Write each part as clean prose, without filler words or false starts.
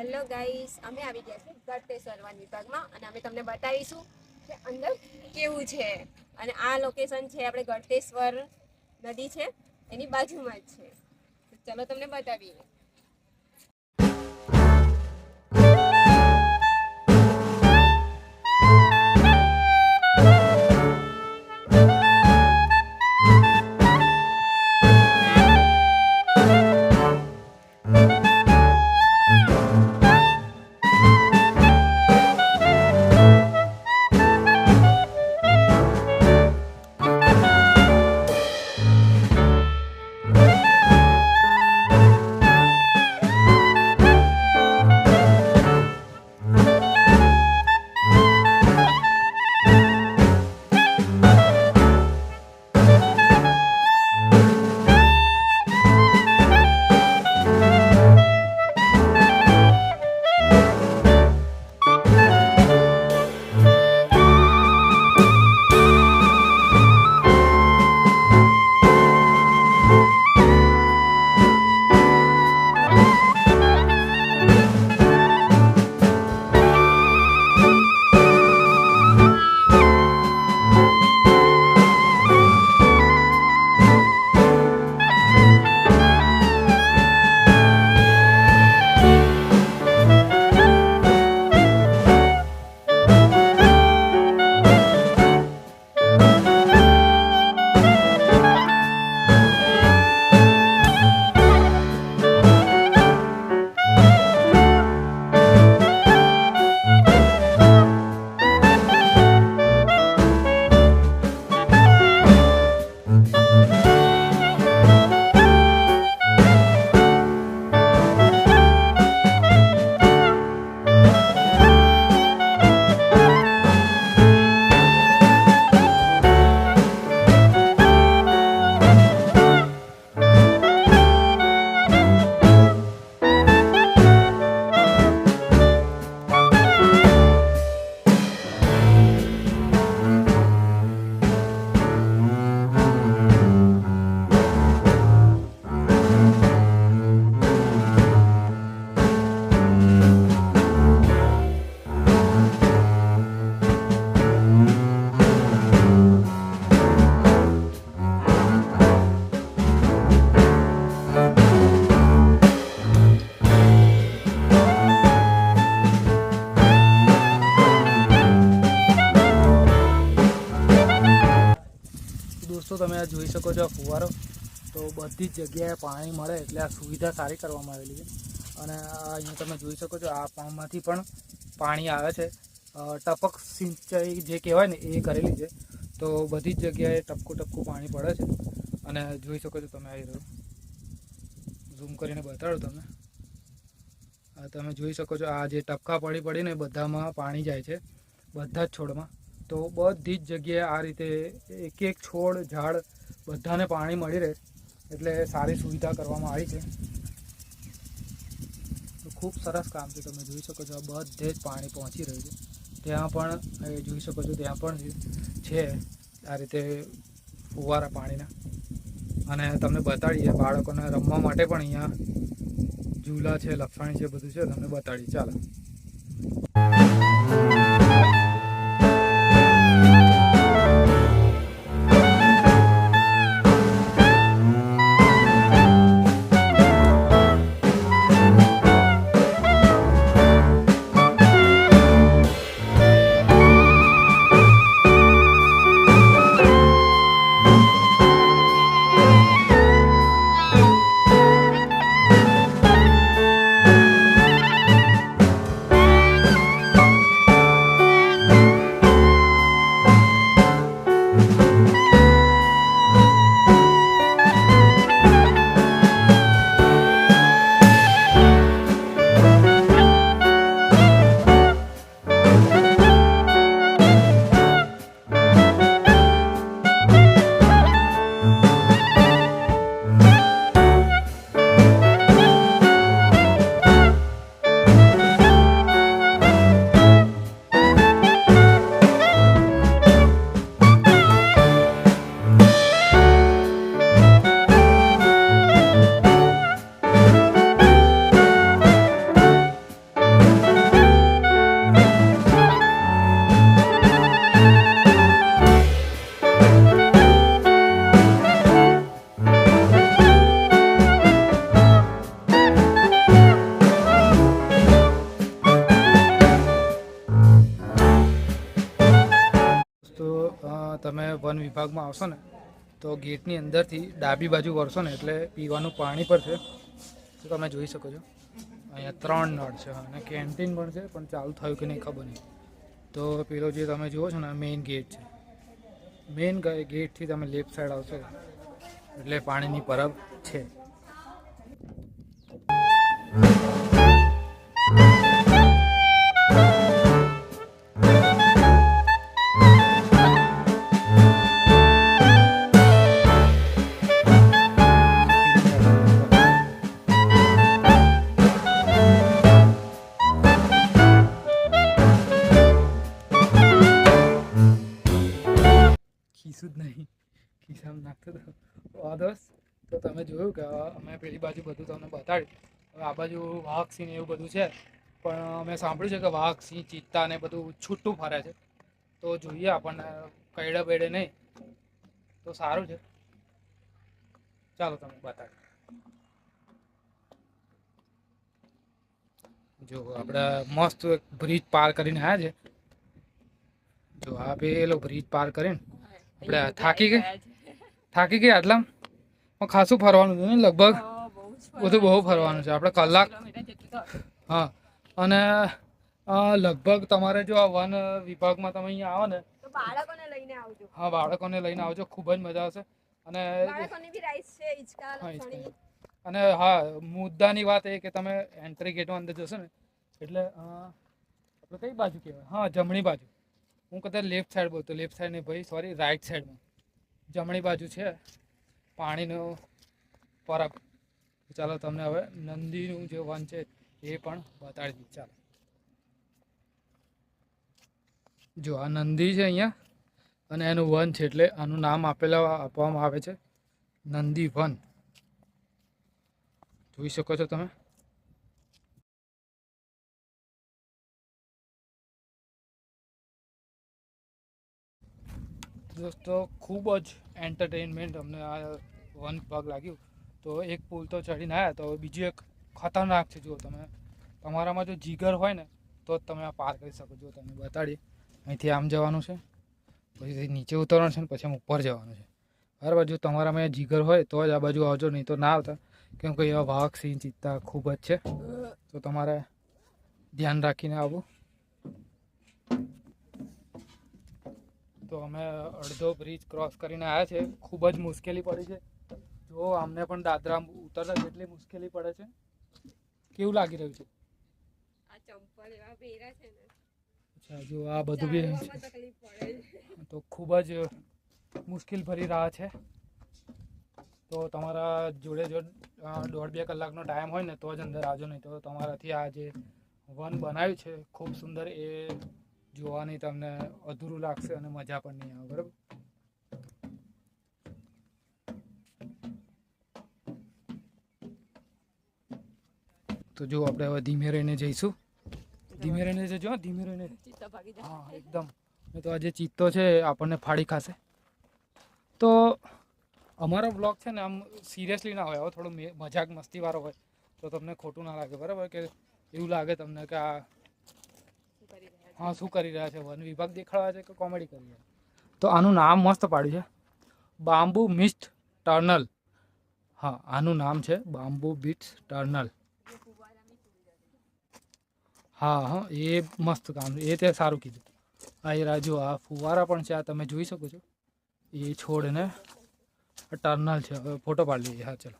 Hello guys, અમે આવી ગયા છે ગળતેશ્વર વન વિભાગમાં અને અમે તમને બતાવીશું કે અંદર કેવું છે. અને આ લોકેશન છે આપણે ગળતેશ્વર નદી છે એની બાજુમાં જ છે. ચલો તમને બતાવીએ. દોસ્તો, તમે આ જોઈ શકો છો ફુવારો. તો બધી જ જગ્યાએ પાણી મળે એટલે આ સુવિધા સારી કરવામાં આવેલી છે. અને અહીંયા તમે જોઈ શકો છો આ પંપમાંથી પણ પાણી આવે છે. ટપક સિંચાઈ જે કહેવાય ને એ કરેલી છે. તો બધી જ જગ્યાએ ટપકું ટપકું પાણી પડે છે. અને જોઈ શકો છો તમે આવી રહ્યું ઝૂમ કરીને બતાડો તમે. તમે જોઈ શકો છો આ જે ટપકા પડીને બધામાં પાણી જાય છે, બધા જ છોડમાં. તો બધી જ જગ્યાએ આ રીતે એક એક છોડ ઝાડ બધાને પાણી મળી રહે એટલે સારી સુવિધા કરવામાં આવી છે. તો ખૂબ સરસ કામ છે. તમે જોઈ શકો છો બધે જ પાણી પહોંચી રહ્યું છે. ત્યાં પણ જોઈ શકો છો ત્યાં પણ છે આ રીતે ફુવારા પાણીના. અને તમને બતાડીએ બાળકોને રમવા માટે પણ અહીંયા ઝૂલા છે, લપસણી છે, બધું છે. તમને બતાડીએ ચાલો. તમે વન વિભાગમાં આવશો ને તો ગેટની અંદરથી ડાબી બાજુ વળશો ને એટલે પીવાનું પાણી પર છે. તો તમે જોઈ શકો છો અહીંયા 3 નળ છે અને કેન્ટીન પણ છે, પણ ચાલુ થયું કે નહીં ખબર નહીં. તો પેલો જે તમે જુઓ છો ને મેઇન ગેટ છે. મેઇન ગેટથી તમે લેફ્ટ સાઈડ આવશો એટલે પાણીની પરબ છે. ખીસું જ નહીં, ખિસ્સામાં નાખતો હતો દોસ્ત. તો તમે જોયું કે અમે પેલી બાજુ બધું તમને બતાડ્યું. હવે આ બાજુ વાઘ સિંહ એવું બધું છે, પણ અમે સાંભળ્યું છે કે વાઘ સિંહ ચિત્તા ને બધું છૂટું ફરે છે. તો જોઈએ આપણને કઈડે બેડે નહીં તો સારું છે. ચાલો તમે બતાડો. જો આપણે મસ્ત એક બ્રિજ પાર કરીને આવ્યા છે. જો આ પેલો બ્રિજ પાર કરીને આપણે થાકી ગયા આટલા પણ ખાસું ફરવાનું છે ને, લગભગ બધું બહુ ફરવાનું છે આપણે કલાક. હા, અને લગભગ તમારે જો આ વન વિભાગમાં તમે અહીંયા આવો ને તો બાળકોને લઈને આવજો. હા, બાળકોને લઈને આવજો, ખૂબ જ મજા આવશે. અને બાળકોની બી રાઈડ છે, હિંચકા, લપસણી. અને હા, મુદ્દાની વાત એ કે તમે એન્ટ્રી ગેટમાં અંદર જશો ને એટલે આપણે કઈ બાજુ કહેવાય, હા જમણી બાજુ. હું કદાચ લેફ્ટ સાઈડ બોલતો, લેફ્ટ સાઈડ નહીં ભાઈ, સોરી, રાઈટ સાઈડમાં જમણી બાજુ છે પાણીનો પરબ. ચાલો તમને હવે નંદીનું જે વન છે એ પણ બતાડી દીધું. ચાલો જો આ નંદી છે અહીંયા અને એનું વન છે એટલે આનું નામ આપવામાં આવે છે નંદી વન. જોઈ શકો છો તમે. દોસ્તો ખૂબ જ એન્ટરટેનમેન્ટ અમને આ વન ભાગ લાગ્યું. તો એક પુલ તો ચડીને આવ્યા, તો બીજું એક ખતરનાક છે. જો તમે તમારામાં જો જીગર હોય ને તો જ તમે આ પાર કરી શકો. જો તમે બતાડીએ, અહીંથી આમ જવાનું છે, પછી નીચે ઉતરવાનું છે ને પછી આમ ઉપર જવાનું છે. બરાબર, જો તમારામાં જીગર હોય તો જ આ બાજુ આવજો, નહીં તો ના આવતા, કેમ કે એવા વાઘ સિંહ ચિત્તા ખૂબ જ છે. તો તમારે ધ્યાન રાખીને આવવું. તો અમે અડધો બ્રિજ ક્રોસ કરીને આવ્યા છે. ખૂબ જ મુશ્કેલી પડી છે. જો અમને પણ દાદરા ઉતરતા જેટલી મુશ્કેલી પડે છે. કેવું લાગી રહ્યું છે? આ ચંપલ એવા પહેર્યા છે ને. અચ્છા, જો આ બધું બી તકલીફ પડે છે. તો ખૂબ જ મુશ્કેલ ભરી રહ્યા છે. તો તમારા જોડે જો 1.5-2 કલાકનો ટાઈમ હોય ને તો જ અંદર આવજો, નહીં તો તમારાથી આ જે વન બનાવ્યું છે ખૂબ સુંદર એ જોવાની તમને અધૂરું લાગશે અને મજા પણ નહીં આવે. બરાબર, તો જો આપણે હવે ધીમે રહીને જઈશું. ધીમે રહીને જજો, ધીમે રહીને. હા એકદમ, તો આ જે ચિત્તો છે આપણને ફાડી ખાશે. તો અમારો બ્લોગ છે ને આમ સિરિયસલી ના હોય, હવે થોડું મજાક મસ્તીવાળો હોય તો તમને ખોટું ના લાગે. બરાબર, કે એવું લાગે તમને કે આ હા શું કરી રહ્યા છે, વન વિભાગ દેખાડવા છે કે કોમેડી કરી રહ્યા. તો આનું નામ મસ્ત પાડ્યું છે, બામ્બુ મિસ્ટ ટર્નલ. હા, આનું નામ છે બામ્બુ બીટ્સ ટર્નલ. હા હા, એ મસ્ત કામ છે, એ તે સારું કીધું. આ એ રાજુ આ ફુવારા પણ છે, આ તમે જોઈ શકો છો. એ છોડને ટર્નલ છે. હવે ફોટો પાડી લઈએ. હા ચલો.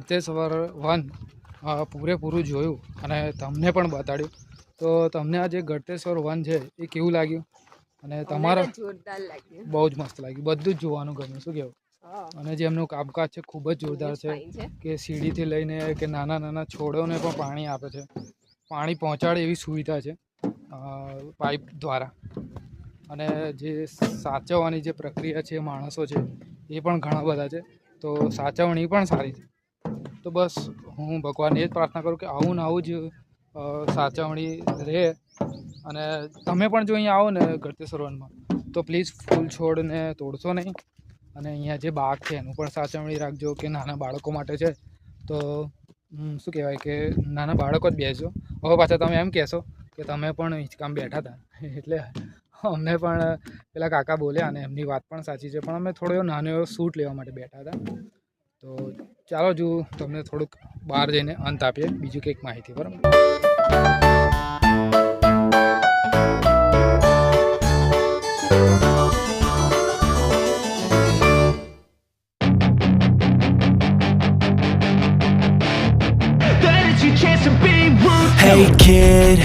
ગળતેશ્વર વન પૂરેપૂરું જોયું અને તમને પણ બતાડ્યું. તો તમને આ જે ગળતેશ્વર વન છે એ કેવું લાગ્યું? અને તમારા જોરદાર લાગ્યું, બહુ જ મસ્ત લાગ્યું, બધું જ જોવાનું ગમ્યું. શું કહેવું? અને જે એમનું કામકાજ છે ખૂબ જ જોરદાર છે કે સીડીથી લઈને કે નાના નાના છોડોને પણ પાણી આપે છે, પાણી પહોંચાડે એવી સુવિધા છે પાઇપ દ્વારા. અને જે સાચવવાની જે પ્રક્રિયા છે માણસો છે એ પણ ઘણા બધા છે, તો સાચવણી પણ સારી છે. તો બસ હું ભગવાનને એ જ પ્રાર્થના કરું કે આવું ને આવું જ સાચવણી રહે. અને તમે પણ જો અહીંયા આવો ને ગળતેશ્વર વનમાં તો પ્લીઝ ફૂલ છોડને તોડશો નહીં. અને અહીંયા જે બાગ છે એનું પણ સાચવણી રાખજો કે નાના બાળકો માટે છે. તો શું કહેવાય કે નાના બાળકો જ બેસજો. હવે પાછા તમે એમ કહેશો કે તમે પણ હિંચકામાં બેઠા હતા, એટલે અમને પણ પેલા કાકા બોલ્યા અને એમની વાત પણ સાચી છે, પણ અમે થોડો એવો નાનો એવો શૂટ લેવા માટે બેઠા હતા. તો ચાલો જો તમને થોડુંક બહાર જઈને અંત આપીએ બીજું કંઈક માહિતી, બરાબર? Hey kid,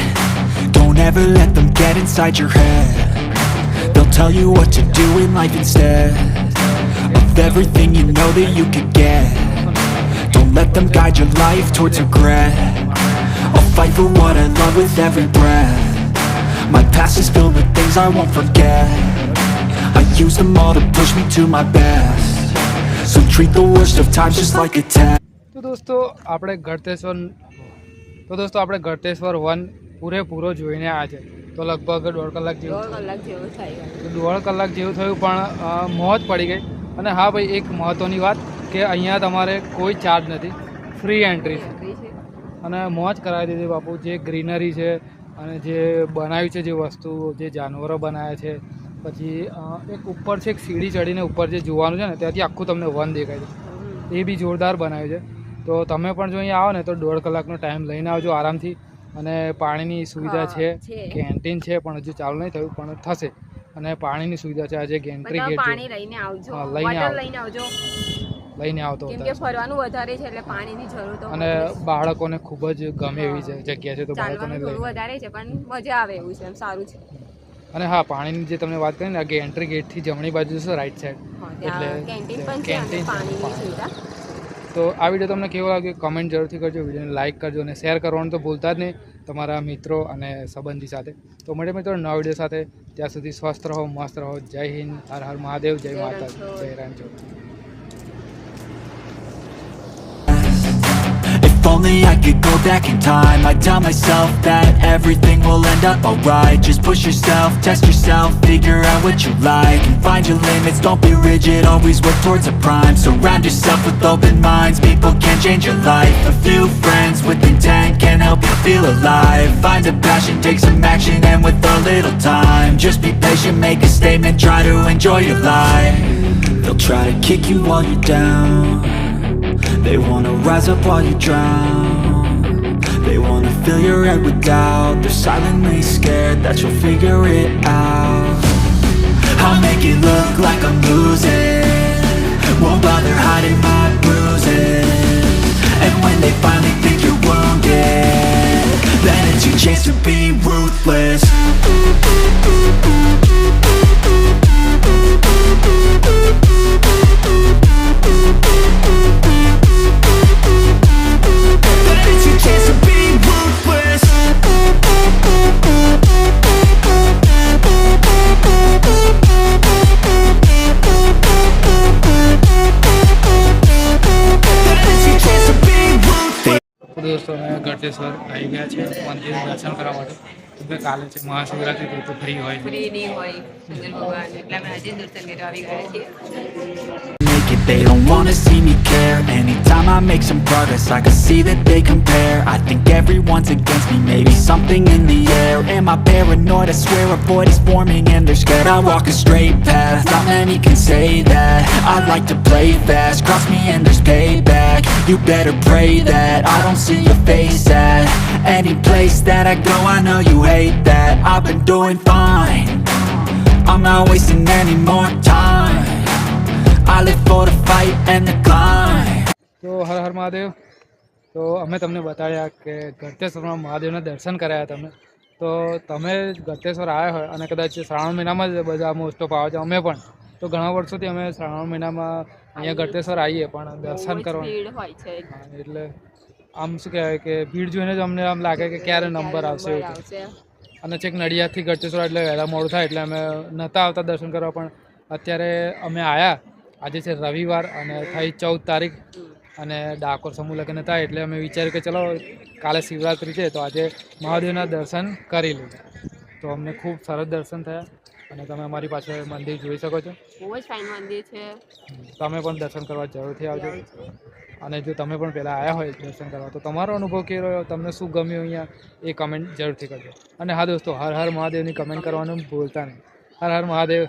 don't ever let them get inside your head. They'll tell you what to do in life instead of everything you know that you could get. Don't let them guide your life towards regret. I'll fight for what I love with every breath. My past is filled with things I won't forget. I use them all to push me to my best. So treat the worst of times just like a test. તો દોસ્તો આપણે Galteshwar one પૂરેપૂરો જોઈને આવ્યા છે. તો લગભગ 1.5 કલાક જેવું થઈ ગયું. 1.5 કલાક જેવું થયું, પણ મોજ પડી ગઈ. અને હા ભાઈ, એક મહત્ત્વની વાત કે અહીંયા તમારે કોઈ ચાર્જ નથી, ફ્રી એન્ટ્રી છે. અને મોજ કરાવી દીધી બાપુ. જે ગ્રીનરી છે અને જે બનાવ્યું છે, જે વસ્તુ, જે જાનવરો બનાવ્યા છે, પછી એક ઉપર છે, એક સીડી ચડીને ઉપર જે જોવાનું છે ને ત્યાંથી આખું તમને વન દેખાય છે, એ બી જોરદાર બનાવ્યું છે. તો તમે પણ જો અહીંયા આવો ને તો 1.5 કલાકનો ટાઈમ લઈને આવજો આરામથી. અને પાણીની સુવિધા છે, કેન્ટીન છે પણ હજુ ચાલુ નહીં થયું, પણ થશે. અને પાણીની સુવિધા છે. આજે એન્ટ્રી ગેટ લઈને આવજો, લઈને આવતો કેમ કે ફરવાનું વધારે છે એટલે પાણીની જરૂર તો. અને બાળકોને ખૂબ જ ગમે એવી જગ્યા છે, તો બાળકોને વધારે છે પણ મજા આવે એવું છે, એમ સારું છે. અને હા, પાણીની જે તમને વાત કરી ને, આ એન્ટ્રી ગેટથી જમણી બાજુ જશો રાઈટ સાઈડ, એટલે કેન્ટીન પણ છે અને પાણીની સુવિધા. તો આ વિડીયો તમને કેવો લાગ્યો કમેન્ટ જરૂરથી કરજો, વિડીયોને લાઇક કરજો અને શેર કરવાનું તો ભૂલતા જ નહીં તમારા મિત્રો અને સંબંધી સાથે. તો મળીએ મિત્રો નવા વિડીયો સાથે. ત્યાં સુધી સ્વસ્થ રહો, મસ્ત રહો. જય હિન્દ, હર હર મહાદેવ, જય માતા, જય Ranchhod. If only I could go back in time, I'd tell myself that everything will end up alright. Just push yourself, test yourself, figure out what you like and find your limits, don't be rigid, always work towards a prime. Surround yourself with open minds, people can change your life. A few friends with intent can help you feel alive. Find a passion, take some action, and with a little time, just be patient, make a statement, try to enjoy your life. They'll try to kick you while you're down, they wanna rise up while you drown. They wanna fill your head with doubt, they're silently scared that you'll figure it out. I'll make it look like I'm losing, won't bother hiding my bruises. And when they finally think you're wounded, then it's your chance to be ruthless. દોસ્તો અમે ગળતેશ્વર આવી ગયા છે મંદિર દર્શન કરવા માટે. કેમકે કાલે છે મહાશિવરાત્રી, તો ફ્રી હોય નહીં હોય શંકર ભગવાન, એટલે અમે આજે દર્શન કરવા આવી ગયા છીએ. They don't wanna see me care. Anytime I make some progress, I can see that they compare. I think everyone's against me, maybe something in the air. Am I paranoid? I swear a void is forming and they're scared. I walk a straight path, not many can say that. I like to play fast, cross me and there's payback. You better pray that I don't see your face at any place that I go. I know you hate that. I've been doing fine, I'm not wasting any more time. I live for the fight and the climb. તો હર હર મહાદેવ. તો અમે તમને બતાવ્યા કે ગળતેશ્વરમાં મહાદેવના દર્શન કરાયા તો તમે ગળતેશ્વર આવ્યા હોય અને કદાચ શ્રાવણ મહિનામાં જ બધા મોસ્ટ ઓફ આવે છે, અમે પણ તો ઘણા વર્ષોથી અમે શ્રાવણ મહિનામાં અહીંયા ગળતેશ્વર આવીએ પણ દર્શન બહુ જ કરવા. ભીડ હોય છે. હા, એટલે આમ શું કહેવાય કે ભીડ જોઈને જ અમને આમ લાગે કે ક્યારે નંબર આવશે એવું. આવશે. અને છેક નડિયાદથી ગળતેશ્વર એટલે વહેલા મોડું થાય એટલે અમે નહોતા આવતા દર્શન કરવા, પણ અત્યારે અમે આવ્યા. આજે છે રવિવાર અને થઈ 14 તારીખ અને ડાકોર સમૂહ લગ્ન હતા એટલે અમે વિચાર્યું કે ચલો કાલે શિવરાત્રિ છે તો આજે મહાદેવના દર્શન કરી લઈએ. તો અમને ખૂબ સરસ દર્શન થયા અને તમે અમારી પાછળ મંદિર જોઈ શકો છો. બહુ જ ફાઇન મંદિર છે. તમે પણ દર્શન કરવા જરૂરથી આવજો. અને જો તમે પણ પહેલાં આવ્યા હોય દર્શન કરવા તો તમારો અનુભવ કેવો રહ્યો, તમને શું ગમ્યું અહીંયા એ કમેન્ટ જરૂરથી કરજો. અને હા દોસ્તો, હર હર મહાદેવની કમેન્ટ કરવાનું ભૂલતા નહીં. હર હર મહાદેવ.